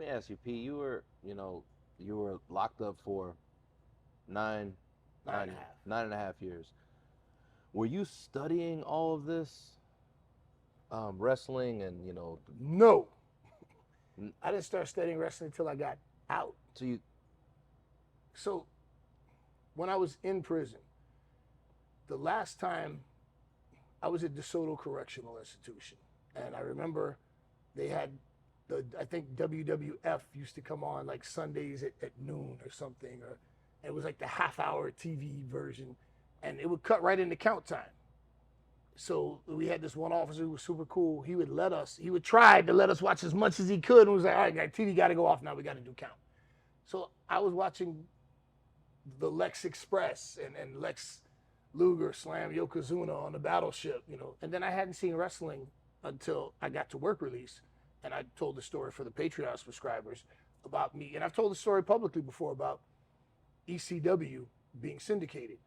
ask you, P. You were locked up for nine, Nine and a half. 9.5 years. Were you studying all of this, wrestling, and No, n- I didn't start studying wrestling until I got out. so you? So when I was in prison, the last time I was at DeSoto Correctional Institution, and I remember they had I think WWF used to come on like Sundays at noon or something, or it was like the half-hour TV version, and it would cut right into count time. So we had this one officer who was super cool. He would try to let us watch as much as he could, and was like, all right, TV got to go off now. We got to do count. So I was watching the Lex Express and Lex Luger slam Yokozuna on the battleship, And then I hadn't seen wrestling until I got to work release. And I told the story for the Patreon subscribers about me. And I've told the story publicly before about ECW being syndicated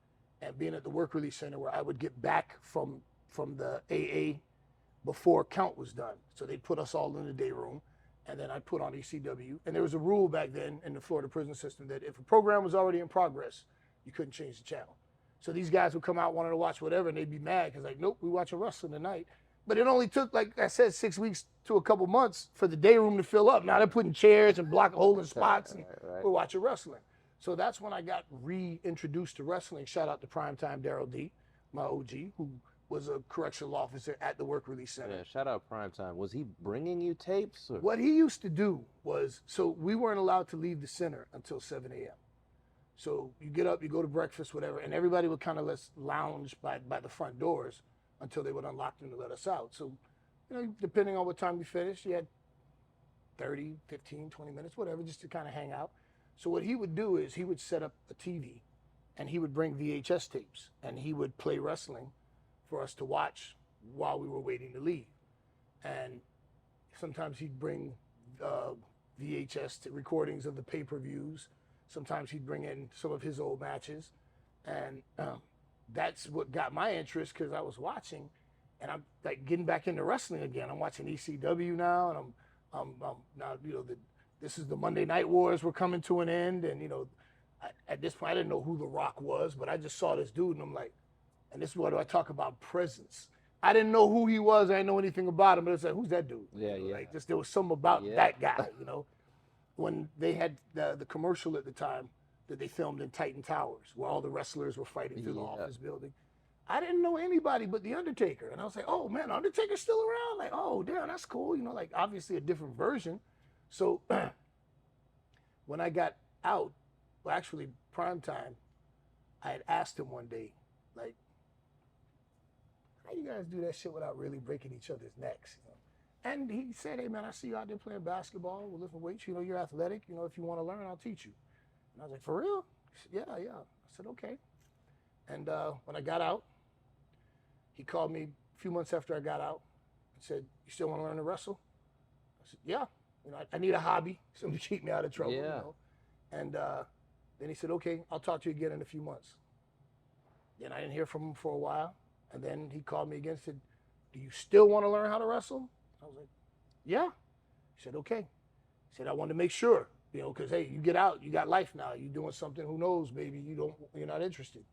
and being at the work release center where I would get back from the AA before count was done. So they put us all in the day room, and then I put on ECW. And there was a rule back then in the Florida prison system that if a program was already in progress, you couldn't change the channel. So these guys would come out wanting to watch whatever, and they'd be mad because, like, nope, we watching wrestling tonight. But it only took, like I said, 6 weeks to a couple months for the day room to fill up. Now they're putting chairs and block holding spots, and Right. we're watching wrestling. So that's when I got reintroduced to wrestling. Shout out to Primetime Daryl D, my OG, who was a correctional officer at the work release center. Yeah, shout out Primetime. Was he bringing you tapes? Or? What he used to do was, so we weren't allowed to leave the center until 7 a.m. So you get up, you go to breakfast, whatever, and everybody would kind of let's lounge by the front doors until they would unlock them to let us out. So, depending on what time you finished, you had 30, 15, 20 minutes, whatever, just to kind of hang out. So what he would do is he would set up a TV and he would bring VHS tapes and he would play wrestling for us to watch while we were waiting to leave. And sometimes he'd bring VHS recordings of the pay-per-views. Sometimes he'd bring in some of his old matches. And that's what got my interest because I was watching and I'm like getting back into wrestling again. I'm watching ECW now, and I'm now, this is the Monday Night Wars were coming to an end. And, at this point, I didn't know who The Rock was, but I just saw this dude and I'm like, and this is what I talk about presence. I didn't know who he was. I didn't know anything about him, but it's like, who's that dude? Yeah, yeah. Like, just there was something about that guy, When they had the commercial at the time that they filmed in Titan Towers, where all the wrestlers were fighting through the office building. I didn't know anybody but The Undertaker. And I was like, oh, man, Undertaker's still around? Like, oh, damn, that's cool. Like, obviously a different version. So when I got out, well, actually, Primetime, I had asked him one day, like, how you guys do that shit without really breaking each other's necks? And he said, hey, man, I see you out there playing basketball. We're lifting weights. You're athletic. If you want to learn, I'll teach you. And I was like, for real? He said, yeah. I said, okay. And when I got out, he called me a few months after I got out and said, you still want to learn to wrestle? I said, yeah. I need a hobby, something to keep me out of trouble. Yeah. And then he said, okay, I'll talk to you again in a few months. Then I didn't hear from him for a while. And then he called me again and said, do you still want to learn how to wrestle? I was like, yeah. He said, okay. He said, I wanted to make sure, because, hey, you get out, you got life now. You're doing something, who knows, maybe you're not interested.